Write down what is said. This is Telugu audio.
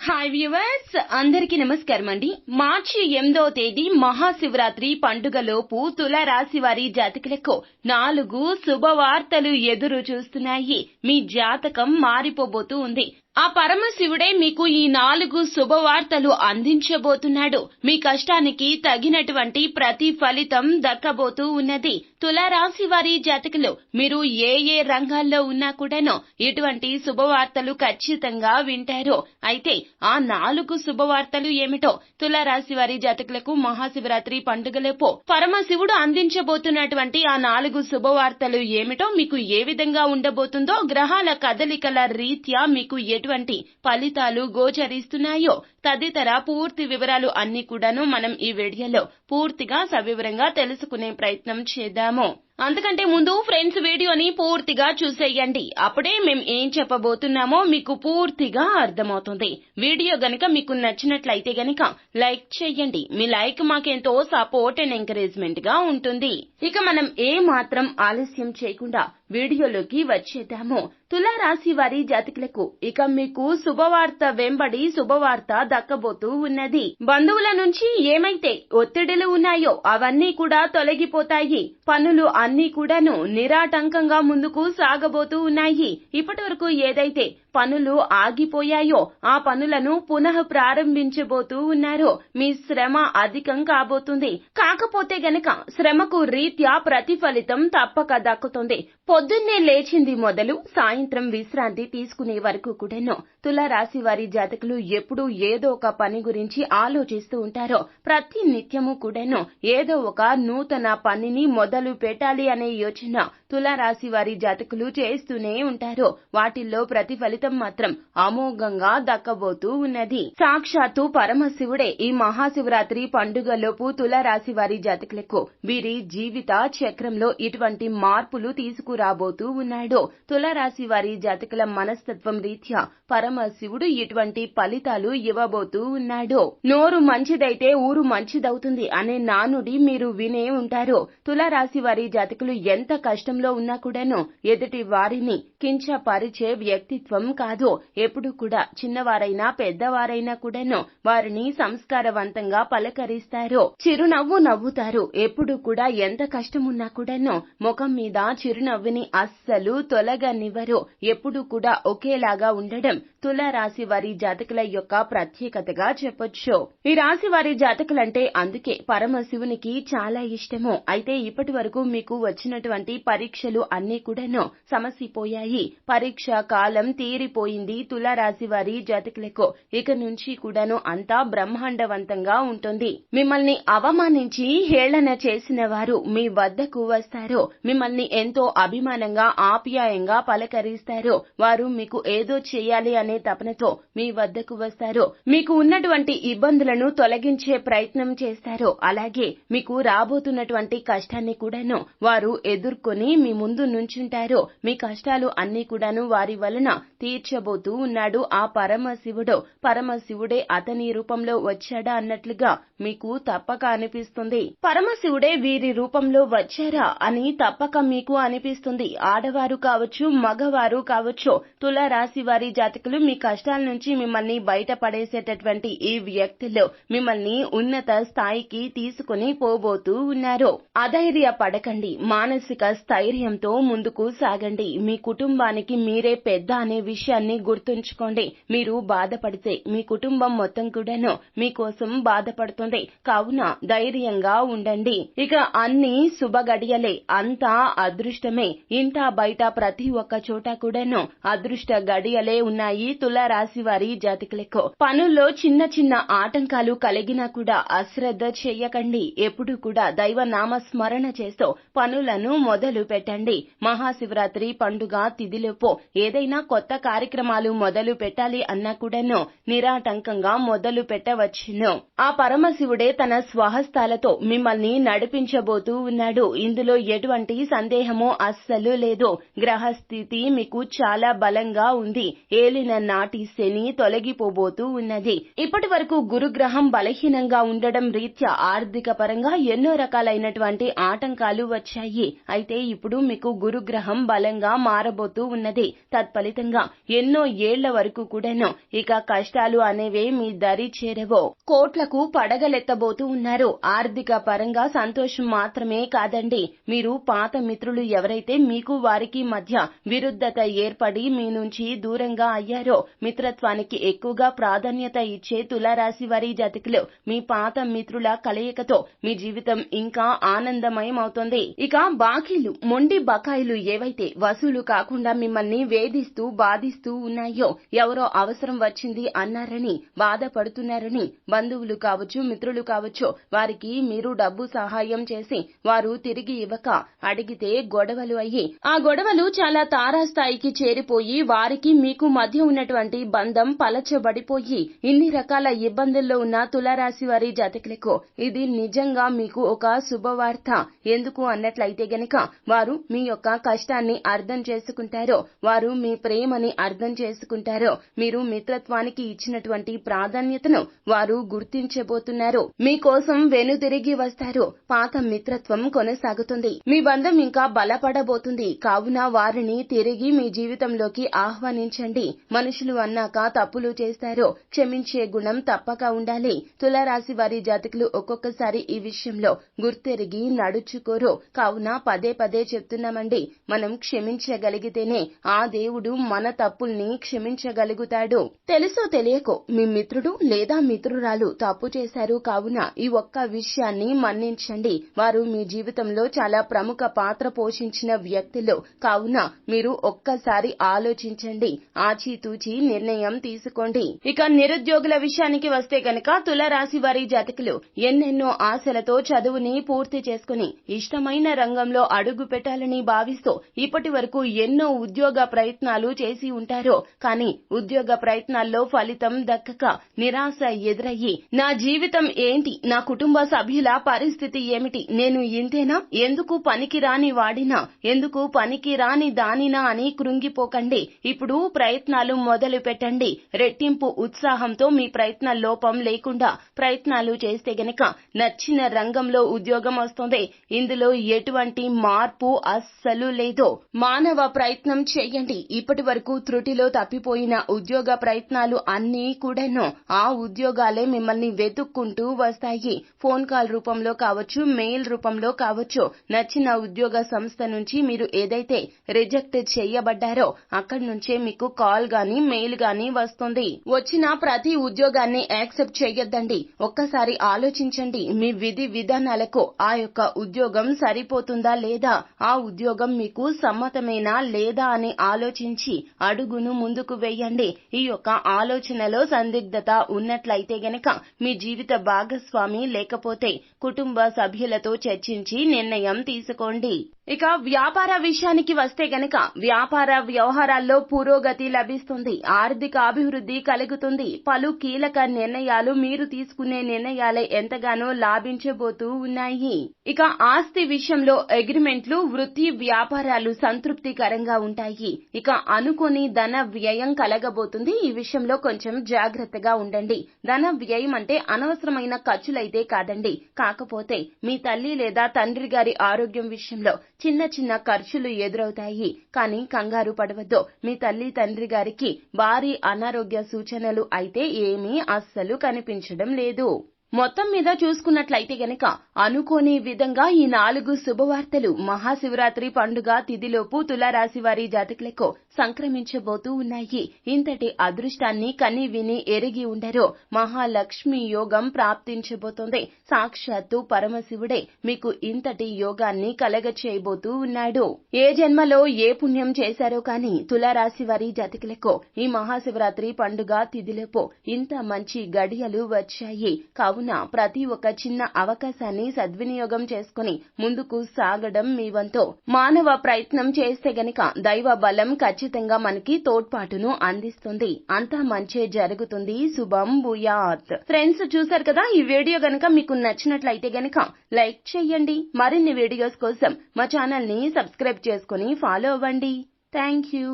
హాయ్ వ్యూవర్స్, అందరికీ నమస్కారం అండి. మార్చి 8వ తేదీ మహాశివరాత్రి పండుగలోపు తులారాశి వారి జాతకులకు 4 శుభవార్తలు ఎదురు చూస్తున్నాయి. మీ జాతకం మారిపోబోతూ ఉంది. ఆ పరమశివుడే మీకు ఈ 4 శుభవార్తలు అందించబోతున్నాడు. మీ కష్టానికి తగినటువంటి ప్రతి ఫలితం దక్కబోతూ ఉన్నది. తులారాశి వారి జాతకులు మీరు ఏ రంగాల్లో ఉన్నా కూడాను ఇటువంటి శుభవార్తలు ఖచ్చితంగా వింటారు. అయితే ఆ 4 శుభవార్తలు ఏమిటో, తులారాశి వారి జాతకులకు మహాశివరాత్రి పండుగలోపు పరమశివుడు అందించబోతున్నటువంటి ఆ 4 శుభవార్తలు ఏమిటో, మీకు ఏ విధంగా ఉండబోతుందో, గ్రహాల కదలికల రీత్యా మీకు ఎటువంటి ఫలితాలు గోచరిస్తున్నాయో తదితర పూర్తి వివరాలు అన్ని కూడాను మనం ఈ వీడియోలో పూర్తిగా సవివరంగా తెలుసుకునే ప్రయత్నం చేద్దాము. అంతకంటే ముందు ఫ్రెండ్స్, వీడియోని పూర్తిగా చూసేయండి. అప్పుడే మేము ఏం చెప్పబోతున్నామో మీకు పూర్తిగా అర్థమవుతుంది. వీడియో గనుక మీకు నచ్చినట్లయితే గనుక లైక్ చేయండి. మీ లైక్ మాకెంతో సపోర్ట్ అండ్ ఎంకరేజ్మెంట్ గా ఉంటుంది. ఇక మనం ఏ మాత్రం ఆలస్యం చేయకుండా వీడియోలోకి వచ్చేద్దాము. తులారాశి వారి జాతకులకు ఇక మీకు శుభవార్త వెంబడి శుభవార్త దక్కబోతూ ఉన్నది. బంధువుల నుంచి ఏమైతే ఒత్తిడులు ఉన్నాయో అవన్నీ కూడా తొలగిపోతాయి. పనులు అన్నీ కూడాను నిరాటంకంగా ముందుకు సాగబోతూ ఉన్నాయి. ఇప్పటి వరకు ఏదైతే పనులు ఆగిపోయాయో ఆ పనులను పునః ప్రారంభించబోతూ ఉన్నారు. మీ శ్రమ అధికం కాబోతుంది. కాకపోతే గనక శ్రమకు రీత్యా ప్రతిఫలితం తప్పక దక్కుతుంది. పొద్దున్నే లేచింది మొదలు సాయంత్రం విశ్రాంతి తీసుకునే వరకు కూడాను తులారాశి వారి జాతకులు ఎప్పుడూ ఏదో ఒక పని గురించి ఆలోచిస్తూ ఉంటారో. ప్రతి నిత్యము కూడాను ఏదో ఒక నూతన పనిని మొదలు పెట్టాలి అనే యోచన తులారాశి వారి జాతకులు చేస్తూనే ఉంటారు. వాటిల్లో ప్రతిఫలితం మాత్రం అమోఘంగా దక్కబోతూ ఉన్నది. సాక్షాత్తు పరమశివుడే ఈ మహాశివరాత్రి పండుగలోపు తులారాశి వారి జాతకులకు వీరి జీవిత చక్రంలో ఇటువంటి మార్పులు తీసుకురాబోతూ ఉన్నాడు. తులారాశి వారి జాతకుల మనస్తత్వం రీత్యా పరమశివుడు ఇటువంటి ఫలితాలు ఇవ్వబోతూ ఉన్నాడు. నోరు మంచిదైతే ఊరు మంచిదవుతుంది అనే నానుడి మీరు వినే ఉంటారు. తులారాశి వారి జాతకులు ఎంత కష్టంలో ఉన్నా కూడాను ఎదుటి వారిని కించపరిచే వ్యక్తిత్వం కాదు. ఎప్పుడు కూడా చిన్నవారైనా పెద్దవారైనా కూడాను వారిని సంస్కారవంతంగా పలకరిస్తారు. చిరునవ్వు నవ్వుతారు. ఎప్పుడు కూడా ఎంత కష్టమున్నా కూడాను ముఖం మీద చిరునవ్వుని అస్సలు తొలగనివ్వరు. ఎప్పుడు కూడా ఒకేలాగా ఉండడం తులారాశి వారి జాతకుల యొక్క ప్రత్యేకతగా చెప్పొచ్చు. ఈ రాశి వారి జాతకులంటే అందుకే పరమశివునికి చాలా ఇష్టము. అయితే ఇప్పటి వరకు మీకు వచ్చినటువంటి పరీక్షలు అన్ని కూడాను సమసిపోయాయి. పరీక్ష కాలం తీరిపోయింది. తులారాశి వారి జాతకులకు ఇక నుంచి కూడాను అంతా బ్రహ్మాండవంతంగా ఉంటుంది. మిమ్మల్ని అవమానించి హేళన చేసిన వారు మీ వద్దకు వస్తారు. మిమ్మల్ని ఎంతో అభిమానంగా ఆప్యాయంగా పలకరిస్తారు. వారు మీకు ఏదో చేయాలి అనే తపనతో మీ వద్దకు వస్తారు. మీకు ఉన్నటువంటి ఇబ్బందులను తొలగించే ప్రయత్నం చేస్తారు. అలాగే మీకు రాబోతున్నటువంటి కష్టాన్ని కూడాను వారు ఎదుర్కొని మీ ముందు నుంచుంటారు. మీ కష్టాలు అన్ని కూడాను వారి వలన తీర్చబోతూ ఉన్నాడు ఆ పరమశివుడు. పరమశివుడే అతని రూపంలో వచ్చాడా అన్నట్లుగా మీకు తప్పక అనిపిస్తుంది. పరమశివుడే వీరి రూపంలో వచ్చారా అని తప్పక మీకు అనిపిస్తుంది. ఆడవారు కావచ్చు, మగవారు కావచ్చు, తులారాశి వారి జాతకులు మీ కష్టాల నుంచి మిమ్మల్ని బయటపడేసేటటువంటి ఈ వ్యక్తులు మిమ్మల్ని ఉన్నత స్థాయికి తీసుకుని పోబోతూ ఉన్నారు. అధైర్య పడకండి. మానసిక స్థైర్యంతో ముందుకు సాగండి. మీ కుటుంబానికి మీరే పెద్ద అనే విషయాన్ని గుర్తుంచుకోండి. మీరు బాధపడితే మీ కుటుంబం మొత్తం కూడాను మీకోసం బాధపడుతుంది. కావున ధైర్యంగా ఉండండి. ఇక అన్ని శుభగడియలే, అంతా అదృష్టమే. ఇంటా బయట ప్రతి ఒక్క చోట కూడాను అదృష్ట గడియలే ఉన్నాయి తులారాశి వారి జాతకులకు. పనుల్లో చిన్న చిన్న ఆటంకాలు కలిగినా కూడా అశ్రద్ధ చేయకండి. ఎప్పుడు కూడా దైవ నామస్మరణ చేస్తూ పనులను మొదలు పెట్టండి. మహాశివరాత్రి పండుగ తిథిలోపు ఏదైనా కొత్త కార్యక్రమాలు మొదలు పెట్టాలి అన్నా కూడాను నిరాటంకంగా మొదలు పెట్టవచ్చును. ఆ పరమశివుడే తన స్వహస్తాలతో మిమ్మల్ని నడిపించబోతూ ఉన్నాడు. ఇందులో ఎటువంటి సందేహమో అస్సలు లేదు. గ్రహస్థితి మీకు చాలా బలంగా ఉంది. ఏలిన నాటి శని తొలగిపోబోతూ ఉన్నది. ఇప్పటి వరకు గురుగ్రహం బలహీనంగా ఉండడం రీత్యా ఆర్థిక పరంగా ఎన్నో రకాలైనటువంటి ఆటంకాలు వచ్చాయి. అయితే ఇప్పుడు మీకు గురుగ్రహం బలంగా మారబోతుంది. పెరిగిపోతూ ఉన్నది. తత్ఫలితంగా ఎన్నో ఏళ్ల వరకు కూడాను ఇక కష్టాలు అనేవే మీ దరి చేరవో. కోట్లకు పడగలెత్తబోతూ ఉన్నారు. ఆర్థిక పరంగా సంతోషం మాత్రమే కాదండి, మీరు పాత మిత్రులు ఎవరైతే మీకు వారికి మధ్య విరుద్ధత ఏర్పడి మీ నుంచి దూరంగా అయ్యారో, మిత్రత్వానికి ఎక్కువగా ప్రాధాన్యత ఇచ్చే తులారాశి వారి జాతకులు మీ పాత మిత్రుల కలయికతో మీ జీవితం ఇంకా ఆనందమయమవుతుంది. ఇక బాకీలు, మొండి బకాయిలు ఏవైతే వసూలు కాకుండా మిమ్మల్ని వేధిస్తూ బాధిస్తూ ఉన్నాయో, ఎవరో అవసరం వచ్చింది అన్నారని బాధపడుతున్నారని బంధువులు కావచ్చు, మిత్రులు కావచ్చు, వారికి మీరు డబ్బు సహాయం చేసి వారు తిరిగి ఇవ్వక అడిగితే గొడవలు అయ్యి ఆ గొడవలు చాలా తారాస్థాయికి చేరిపోయి వారికి మీకు మధ్య ఉన్నటువంటి బంధం పలచబడిపోయి ఇన్ని రకాల ఇబ్బందుల్లో ఉన్న తులారాశి వారి జాతకులకు ఇది నిజంగా మీకు ఒక శుభవార్త. ఎందుకు అన్నట్లయితే గనక వారు మీ యొక్క కష్టాన్ని అర్థం చేసుకుంటారో, వారు మీ ప్రేమని అర్థం చేసుకుంటారో, మీరు మిత్రత్వానికి ఇచ్చినటువంటి ప్రాధాన్యతను వారు గుర్తించబోతున్నారు. మీకోసం వెనుతిరిగి వస్తారు. పాత మిత్రత్వం కొనసాగుతుంది. మీ బంధం ఇంకా బలపడబోతుంది. కావున వారిని తిరిగి మీ జీవితంలోకి ఆహ్వానించండి. మనుషులు అన్నాక తప్పులు చేస్తారో, క్షమించే గుణం తప్పక ఉండాలి. తులారాశి వారి జాతకులు ఒక్కొక్కసారి ఈ విషయంలో గుర్తెరిగి నడుచుకోరు. కావున పదే పదే చెప్తున్నామండి, మనం క్షమించగలిగితేనే ఆ దేవుడు మన తప్పుల్ని క్షమించగలుగుతాడు. తెలుసో తెలియకో మీ మిత్రుడు లేదా మిత్రురాలు తప్పు చేశారు. కావున ఈ ఒక్క విషయాన్ని మన్నించండి. వారు మీ జీవితంలో చాలా ప్రముఖ పాత్ర పోషించిన వ్యక్తులు. కావున మీరు ఒక్కసారి ఆలోచించండి, ఆచితూచి నిర్ణయం తీసుకోండి. ఇక నిరుద్యోగుల విషయానికి వస్తే గనక తులారాశి వారి జాతకులు ఎన్నెన్నో ఆశలతో చదువుని పూర్తి చేసుకుని ఇష్టమైన రంగంలో అడుగు పెట్టాలని భావిస్తూ ఇప్పటి వరకు ఎన్నో ఉద్యోగ ప్రయత్నాలు చేసి ఉంటారో, కానీ ఉద్యోగ ప్రయత్నాల్లో ఫలితం దక్కక నిరాశ ఎదురయ్యి నా జీవితం ఏంటి, నా కుటుంబ సభ్యుల పరిస్థితి ఏమిటి, నేను ఇంతేనా, ఎందుకు పనికి రాని వాడినా, ఎందుకు పనికి రాని దానినా అని కృంగిపోకండి. ఇప్పుడు ప్రయత్నాలు మొదలు పెట్టండి. రెట్టింపు ఉత్సాహంతో మీ ప్రయత్న లోపం లేకుండా ప్రయత్నాలు చేస్తే గనక నచ్చిన రంగంలో ఉద్యోగం వస్తుంది. ఇందులో ఎటువంటి మార్పు అస్సలు లేదు. మానవ ప్రయత్నం చేయండి. ఇప్పటి వరకు త్రుటిలో తప్పిపోయిన ఉద్యోగ ప్రయత్నాలు అన్నీ కూడాను ఆ ఉద్యోగాలే మిమ్మల్ని వెతుక్కుంటూ వస్తాయి. ఫోన్ కాల్ రూపంలో కావచ్చు, మెయిల్ రూపంలో కావచ్చు. నచ్చిన ఉద్యోగ సంస్థ నుంచి మీరు ఏదైతే రిజెక్ట్ చేయబడ్డారో అక్కడి నుంచే మీకు కాల్ గానీ మెయిల్ గానీ వస్తుంది. వచ్చిన ప్రతి ఉద్యోగాన్ని యాక్సెప్ట్ చేయొద్దండి. ఒక్కసారి ఆలోచించండి, మీ విధి విధానాలకు ఆ యొక్క ఉద్యోగం సరిపోతుందా లేదా, ఆ ఉద్యోగం మీకు సమ్మతమేనా లేదా అని ఆలోచించి అడుగును ముందుకు వేయండి. ఈ యొక్క ఆలోచనలో సందిగ్ధత ఉన్నట్లయితే గనక మీ జీవిత భాగస్వామి లేకపోతే కుటుంబ సభ్యులతో చర్చించి నిర్ణయం తీసుకోండి. ఇక వ్యాపార విషయానికి వస్తే గనక వ్యాపార వ్యవహారాల్లో పురోగతి లభిస్తుంది. ఆర్థిక అభివృద్ధి కలుగుతుంది. పలు కీలక నిర్ణయాలు మీరు తీసుకునే నిర్ణయాలే ఎంతగానో లాభించబోతూ ఉన్నాయి. ఇక ఆస్తి విషయంలో అగ్రిమెంట్లు, వృత్తి వ్యాపారాలు సంతృప్తికరంగా ఉంటాయి. ఇక అనుకోని ధన వ్యయం కలగబోతుంది. ఈ విషయంలో కొంచెం జాగ్రత్తగా ఉండండి. ధన వ్యయం అంటే అనవసరమైన ఖర్చులైతే కాదండి. కాకపోతే మీ తల్లి లేదా తండ్రి గారి ఆరోగ్యం విషయంలో చిన్న చిన్న ఖర్చులు ఎదురవుతాయి. కానీ కంగారు పడవద్దు. మీ తల్లి తండ్రి గారికి భారీ అనారోగ్య సూచనలు అయితే ఏమీ అస్సలు కనిపించడం లేదు. మొత్తం మీద చూసుకున్నట్లయితే గనక అనుకోని విధంగా ఈ 4 శుభవార్తలు మహాశివరాత్రి పండుగ తిథిలోపు తులారాశి వారి జాతకులకు సంక్రమించబోతూ ఉన్నాయి. ఇంతటి అదృష్టాన్ని కని విని ఎరిగి ఉండరో మహాలక్ష్మి యోగం ప్రాప్తించబోతోంది. సాక్షాత్తు పరమశివుడే మీకు ఇంతటి యోగాన్ని కలగచేయబోతూ ఉన్నాడు. ఏ జన్మలో ఏ పుణ్యం చేశారో కానీ తులారాశి వారి జాతకులకు ఈ మహాశివరాత్రి పండుగ తిథిలోపు ఇంత మంచి గడియలు వచ్చాయి. కావున ప్రతి ఒక్క చిన్న అవకాశాన్ని సద్వినియోగం చేసుకుని ముందుకు సాగడం మీ వంతు. మానవ ప్రయత్నం చేస్తే గనక దైవ బలం ఖచ్చితంగా మనకి తోడ్పాటును అందిస్తుంది. అంతా మంచే జరుగుతుంది. శుభం భూయాత్. ఫ్రెండ్స్, చూసారు కదా, ఈ వీడియో గనక మీకు నచ్చినట్లయితే గనక లైక్ చేయండి. మరిన్ని వీడియోస్ కోసం మా ఛానల్ ని సబ్స్క్రైబ్ చేసుకుని ఫాలో అవ్వండి. Thank you.